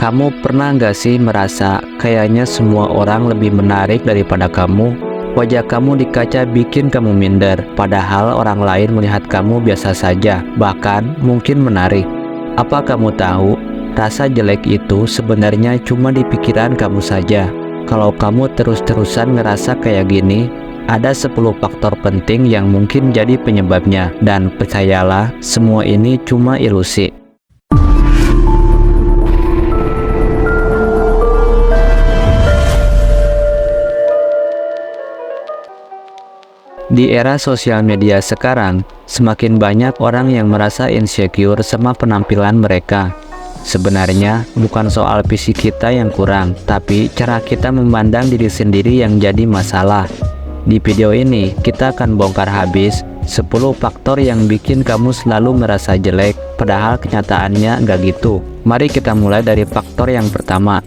Kamu pernah nggak sih merasa kayaknya semua orang lebih menarik daripada kamu? Wajah kamu di kaca bikin kamu minder, padahal orang lain melihat kamu biasa saja, bahkan mungkin menarik. Apa kamu tahu, rasa jelek itu sebenarnya cuma di pikiran kamu saja. Kalau kamu terus-terusan ngerasa kayak gini, ada 10 faktor penting yang mungkin jadi penyebabnya, dan percayalah, semua ini cuma ilusi. Di era sosial media sekarang, semakin banyak orang yang merasa insecure sama penampilan mereka. Sebenarnya, bukan soal fisik kita yang kurang, tapi cara kita memandang diri sendiri yang jadi masalah. Di video ini, kita akan bongkar habis 10 faktor yang bikin kamu selalu merasa jelek, padahal kenyataannya nggak gitu. Mari kita mulai dari faktor yang pertama.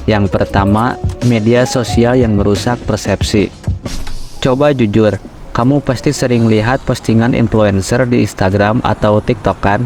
Yang pertama, media sosial yang merusak persepsi. Coba jujur, kamu pasti sering lihat postingan influencer di Instagram atau TikTok kan?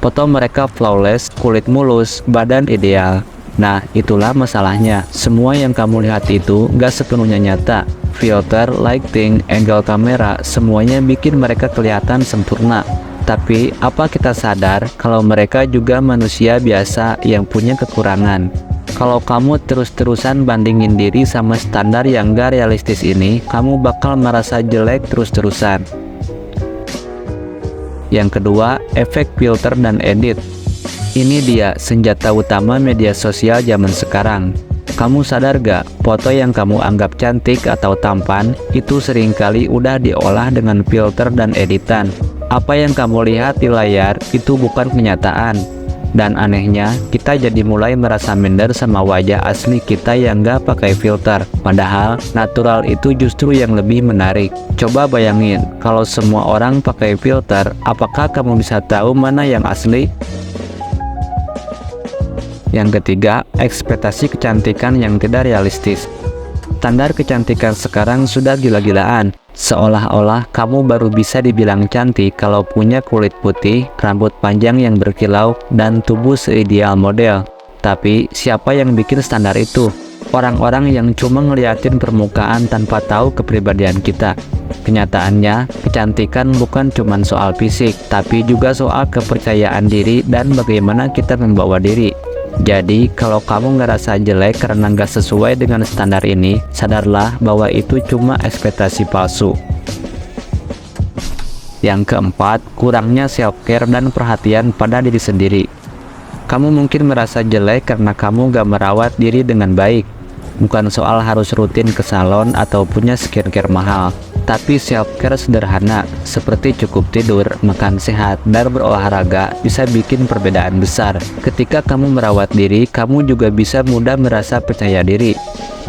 Foto mereka flawless, kulit mulus, badan ideal. Nah, itulah masalahnya. Semua yang kamu lihat itu gak sepenuhnya nyata. Filter, lighting, angle kamera, semuanya bikin mereka kelihatan sempurna. Tapi, apa kita sadar kalau mereka juga manusia biasa yang punya kekurangan? Kalau kamu terus-terusan bandingin diri sama standar yang gak realistis ini, kamu bakal merasa jelek terus-terusan. Yang kedua, efek filter dan edit. Ini dia senjata utama media sosial zaman sekarang. Kamu sadar gak, foto yang kamu anggap cantik atau tampan, itu seringkali udah diolah dengan filter dan editan. Apa yang kamu lihat di layar, itu bukan kenyataan. Dan anehnya, kita jadi mulai merasa minder sama wajah asli kita yang gak pakai filter. Padahal, natural itu justru yang lebih menarik. Coba bayangin, kalau semua orang pakai filter, apakah kamu bisa tahu mana yang asli? Yang ketiga, ekspektasi kecantikan yang tidak realistis. Standar kecantikan sekarang sudah gila-gilaan. Seolah-olah kamu baru bisa dibilang cantik kalau punya kulit putih, rambut panjang yang berkilau, dan tubuh seideal model. Tapi, siapa yang bikin standar itu? Orang-orang yang cuma ngeliatin permukaan tanpa tahu kepribadian kita. Kenyataannya, kecantikan bukan cuma soal fisik, tapi juga soal kepercayaan diri dan bagaimana kita membawa diri. Jadi, kalau kamu ngerasa jelek karena nggak sesuai dengan standar ini, sadarlah bahwa itu cuma ekspektasi palsu. Yang keempat, kurangnya self-care dan perhatian pada diri sendiri. Kamu mungkin merasa jelek karena kamu nggak merawat diri dengan baik. Bukan soal harus rutin ke salon atau punya skincare mahal, tapi self-care sederhana, seperti cukup tidur, makan sehat, dan berolahraga bisa bikin perbedaan besar. Ketika kamu merawat diri, kamu juga bisa mudah merasa percaya diri.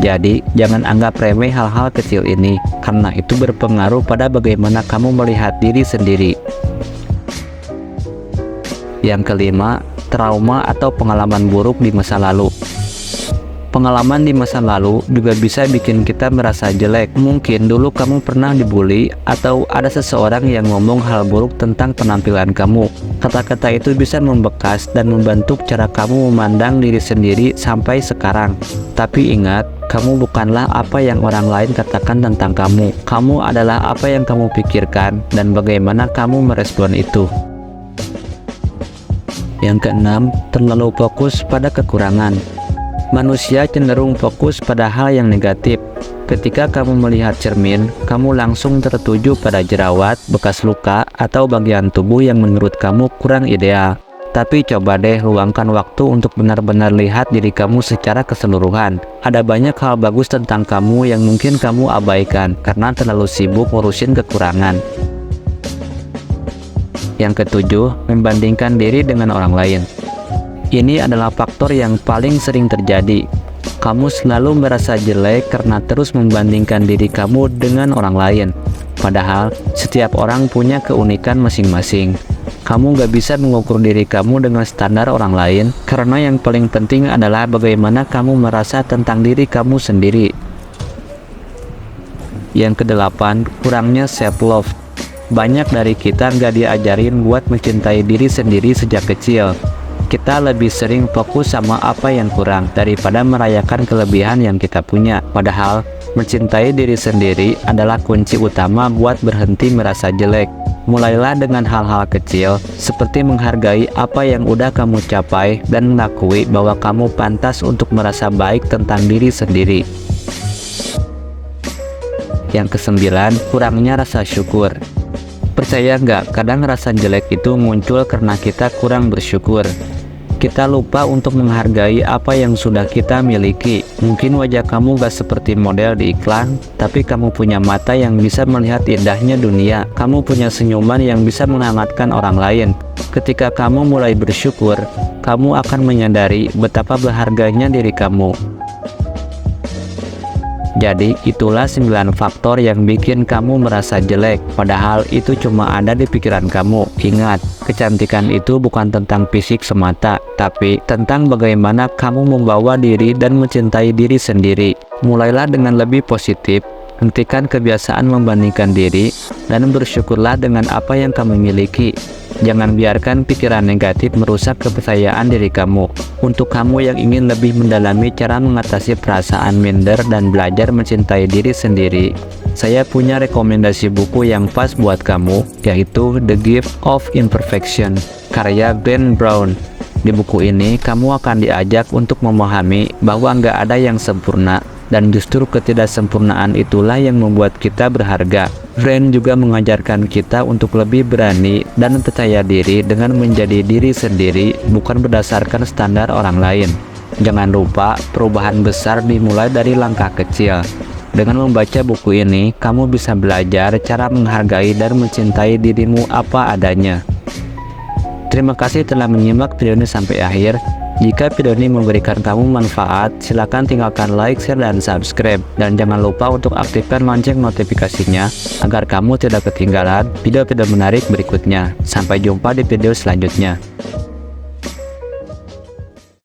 Jadi, jangan anggap remeh hal-hal kecil ini, karena itu berpengaruh pada bagaimana kamu melihat diri sendiri. Yang kelima, trauma atau pengalaman buruk di masa lalu. Pengalaman di masa lalu juga bisa bikin kita merasa jelek. Mungkin dulu kamu pernah dibully atau ada seseorang yang ngomong hal buruk tentang penampilan kamu. Kata-kata itu bisa membekas dan membentuk cara kamu memandang diri sendiri sampai sekarang. Tapi ingat, kamu bukanlah apa yang orang lain katakan tentang kamu. Kamu adalah apa yang kamu pikirkan dan bagaimana kamu merespon itu. Yang keenam, terlalu fokus pada kekurangan. Manusia cenderung fokus pada hal yang negatif. Ketika kamu melihat cermin, kamu langsung tertuju pada jerawat, bekas luka, atau bagian tubuh yang menurut kamu kurang ideal. Tapi coba deh luangkan waktu untuk benar-benar lihat diri kamu secara keseluruhan. Ada banyak hal bagus tentang kamu yang mungkin kamu abaikan karena terlalu sibuk ngurusin kekurangan. Yang ketujuh, membandingkan diri dengan orang lain. Ini adalah faktor yang paling sering terjadi. Kamu selalu merasa jelek karena terus membandingkan diri kamu dengan orang lain. Padahal, setiap orang punya keunikan masing-masing. Kamu gak bisa mengukur diri kamu dengan standar orang lain, karena yang paling penting adalah bagaimana kamu merasa tentang diri kamu sendiri. Yang kedelapan, kurangnya self-love. Banyak dari kita gak diajarin buat mencintai diri sendiri sejak kecil. Kita lebih sering fokus sama apa yang kurang daripada merayakan kelebihan yang kita punya. Padahal, mencintai diri sendiri adalah kunci utama buat berhenti merasa jelek. Mulailah dengan hal-hal kecil, seperti menghargai apa yang udah kamu capai dan mengakui bahwa kamu pantas untuk merasa baik tentang diri sendiri. Yang kesembilan, kurangnya rasa syukur. Percaya nggak, kadang rasa jelek itu muncul karena kita kurang bersyukur. Kita lupa untuk menghargai apa yang sudah kita miliki. Mungkin wajah kamu gak seperti model di iklan, tapi kamu punya mata yang bisa melihat indahnya dunia. Kamu punya senyuman yang bisa menghangatkan orang lain. Ketika kamu mulai bersyukur, kamu akan menyadari betapa berharganya diri kamu. Jadi, itulah 9 faktor yang bikin kamu merasa jelek, padahal itu cuma ada di pikiran kamu. Ingat, kecantikan itu bukan tentang fisik semata, tapi tentang bagaimana kamu membawa diri dan mencintai diri sendiri. Mulailah dengan lebih positif, hentikan kebiasaan membandingkan diri, dan bersyukurlah dengan apa yang kamu miliki. Jangan biarkan pikiran negatif merusak kepercayaan diri kamu. Untuk kamu yang ingin lebih mendalami cara mengatasi perasaan minder dan belajar mencintai diri sendiri, saya punya rekomendasi buku yang pas buat kamu, yaitu The Gift of Imperfection, karya Ben Brown. Di buku ini, kamu akan diajak untuk memahami bahwa nggak ada yang sempurna, dan justru ketidaksempurnaan itulah yang membuat kita berharga. Brand juga mengajarkan kita untuk lebih berani dan percaya diri dengan menjadi diri sendiri, bukan berdasarkan standar orang lain. Jangan lupa, perubahan besar dimulai dari langkah kecil. Dengan membaca buku ini, kamu bisa belajar cara menghargai dan mencintai dirimu apa adanya. Terima kasih telah menyimak video ini sampai akhir. Jika video ini memberikan kamu manfaat, silakan tinggalkan like, share, dan subscribe. Dan jangan lupa untuk aktifkan lonceng notifikasinya, agar kamu tidak ketinggalan video-video menarik berikutnya. Sampai jumpa di video selanjutnya.